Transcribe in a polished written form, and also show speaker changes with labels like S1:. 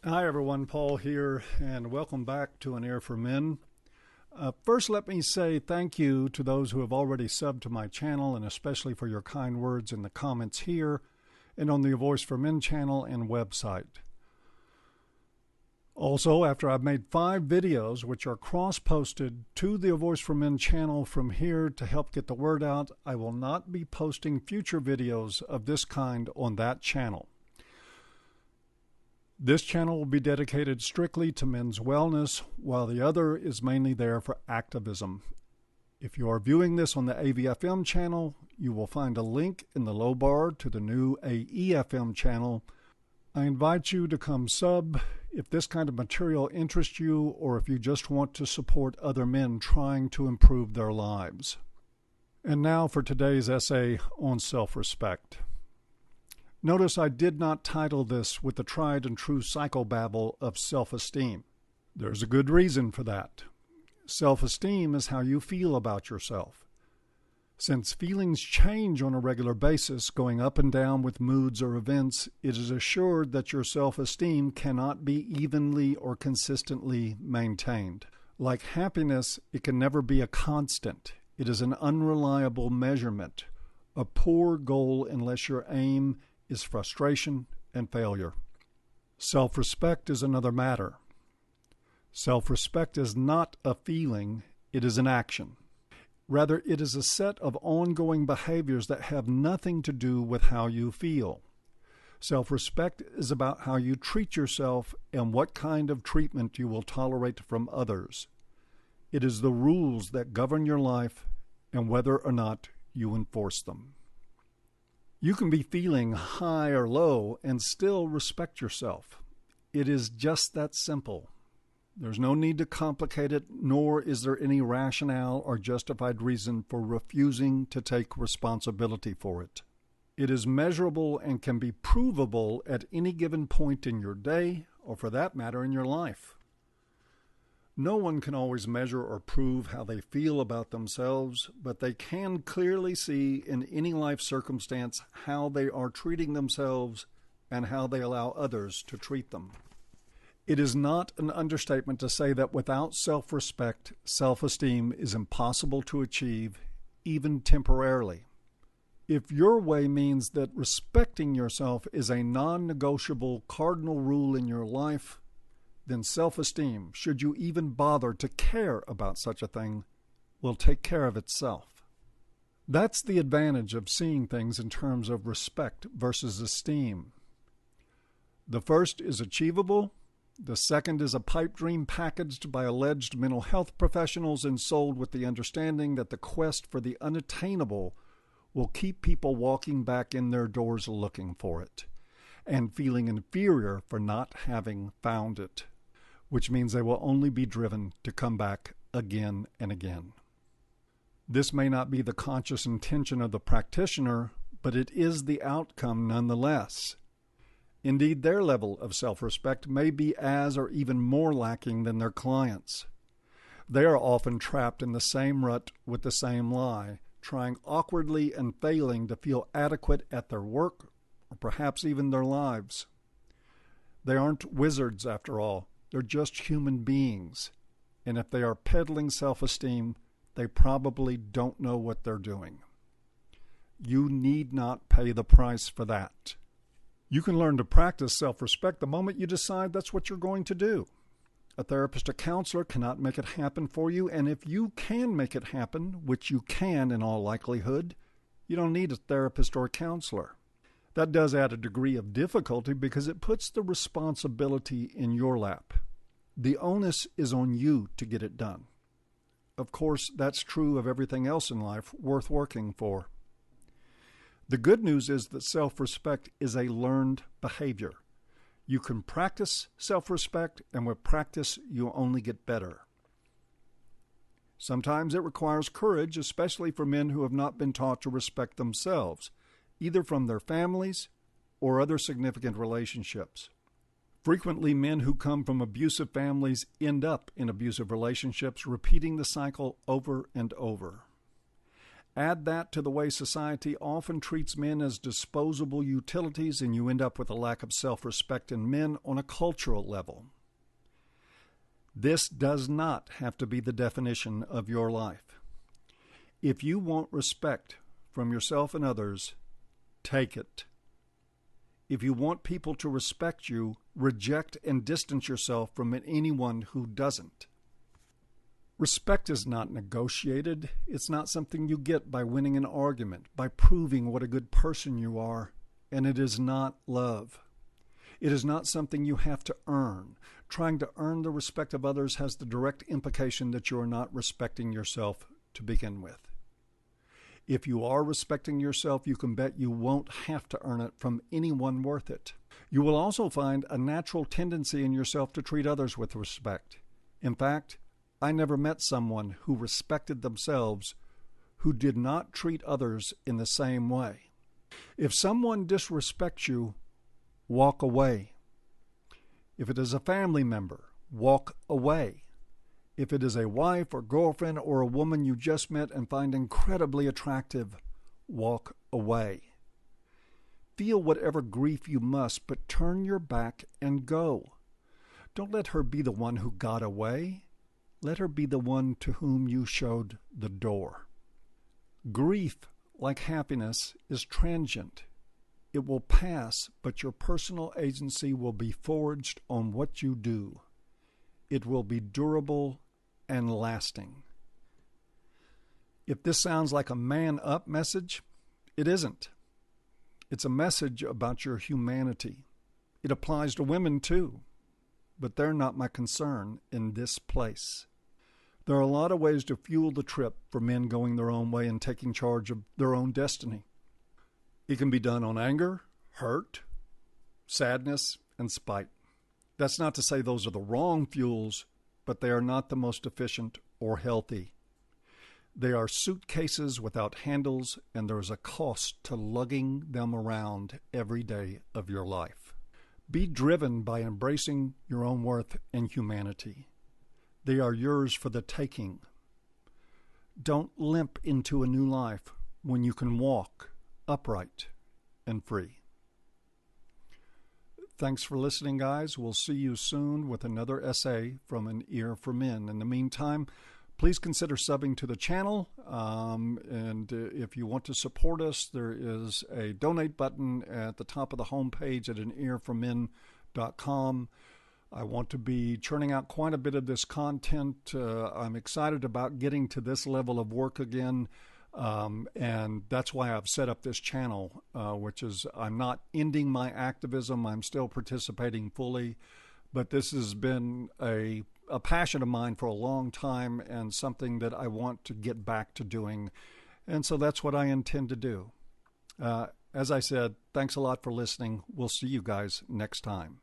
S1: Hi everyone, Paul here, and welcome back to An Ear for Men. First, let me say thank you to those who have already subbed to my channel, and especially for your kind words in the comments here and on the A Voice for Men channel and website. Also, after I've made 5 videos which are cross-posted to the A Voice for Men channel from here to help get the word out, I will not be posting future videos of this kind on that channel. This channel will be dedicated strictly to men's wellness, while the other is mainly there for activism. If you are viewing this on the AVFM channel, you will find a link in the low bar to the new AEFM channel. I invite you to come sub if this kind of material interests you, or if you just want to support other men trying to improve their lives. And now for today's essay on self-respect. Notice I did not title this with the tried and true psychobabble of self-esteem. There's a good reason for that. Self-esteem is how you feel about yourself. Since feelings change on a regular basis, going up and down with moods or events, it is assured that your self-esteem cannot be evenly or consistently maintained. Like happiness, it can never be a constant. It is an unreliable measurement, a poor goal unless your aim is frustration and failure. Self-respect is another matter. Self-respect is not a feeling, it is an action. Rather, it is a set of ongoing behaviors that have nothing to do with how you feel. Self-respect is about how you treat yourself and what kind of treatment you will tolerate from others. It is the rules that govern your life and whether or not you enforce them. You can be feeling high or low and still respect yourself. It is just that simple. There's no need to complicate it, nor is there any rationale or justified reason for refusing to take responsibility for it. It is measurable and can be provable at any given point in your day, or for that matter, in your life. No one can always measure or prove how they feel about themselves, but they can clearly see in any life circumstance how they are treating themselves and how they allow others to treat them. It is not an understatement to say that without self-respect, self-esteem is impossible to achieve, even temporarily. If your way means that respecting yourself is a non-negotiable cardinal rule in your life, then self-esteem, should you even bother to care about such a thing, will take care of itself. That's the advantage of seeing things in terms of respect versus esteem. The first is achievable. The second is a pipe dream packaged by alleged mental health professionals and sold with the understanding that the quest for the unattainable will keep people walking back in their doors looking for it and feeling inferior for not having found it, which means they will only be driven to come back again and again. This may not be the conscious intention of the practitioner, but it is the outcome nonetheless. Indeed, their level of self-respect may be as or even more lacking than their clients. They are often trapped in the same rut with the same lie, trying awkwardly and failing to feel adequate at their work or perhaps even their lives. They aren't wizards after all. They're just human beings, and if they are peddling self-esteem, they probably don't know what they're doing. You need not pay the price for that. You can learn to practice self-respect the moment you decide that's what you're going to do. A therapist or counselor cannot make it happen for you, and if you can make it happen, which you can in all likelihood, you don't need a therapist or a counselor. That does add a degree of difficulty because it puts the responsibility in your lap. The onus is on you to get it done. Of course, that's true of everything else in life worth working for. The good news is that self-respect is a learned behavior. You can practice self-respect, and with practice, you'll only get better. Sometimes it requires courage, especially for men who have not been taught to respect themselves, either from their families or other significant relationships. Frequently, men who come from abusive families end up in abusive relationships, repeating the cycle over and over. Add that to the way society often treats men as disposable utilities, and you end up with a lack of self-respect in men on a cultural level. This does not have to be the definition of your life. If you want respect from yourself and others, take it. If you want people to respect you, reject and distance yourself from anyone who doesn't. Respect is not negotiated. It's not something you get by winning an argument, by proving what a good person you are, and it is not love. It is not something you have to earn. Trying to earn the respect of others has the direct implication that you are not respecting yourself to begin with. If you are respecting yourself, you can bet you won't have to earn it from anyone worth it. You will also find a natural tendency in yourself to treat others with respect. In fact, I never met someone who respected themselves who did not treat others in the same way. If someone disrespects you, walk away. If it is a family member, walk away. If it is a wife or girlfriend or a woman you just met and find incredibly attractive, walk away. Feel whatever grief you must, but turn your back and go. Don't let her be the one who got away. Let her be the one to whom you showed the door. Grief, like happiness, is transient. It will pass, but your personal agency will be forged on what you do. It will be durable and lasting. If this sounds like a man-up message, it isn't. It's a message about your humanity. It applies to women too, but they're not my concern in this place. There are a lot of ways to fuel the trip for men going their own way and taking charge of their own destiny. It can be done on anger, hurt, sadness, and spite. That's not to say those are the wrong fuels, but they are not the most efficient or healthy. They are suitcases without handles, and there is a cost to lugging them around every day of your life. Be driven by embracing your own worth and humanity. They are yours for the taking. Don't limp into a new life when you can walk upright and free. Thanks for listening, guys. We'll see you soon with another essay from An Ear for Men. In the meantime, please consider subbing to the channel. And if you want to support us, there is a donate button at the top of the homepage at anearformen.com. I want to be churning out quite a bit of this content. I'm excited about getting to this level of work again. And that's why I've set up this channel, which is I'm not ending my activism. I'm still participating fully. But this has been a passion of mine for a long time and something that I want to get back to doing. And so that's what I intend to do. As I said, thanks a lot for listening. We'll see you guys next time.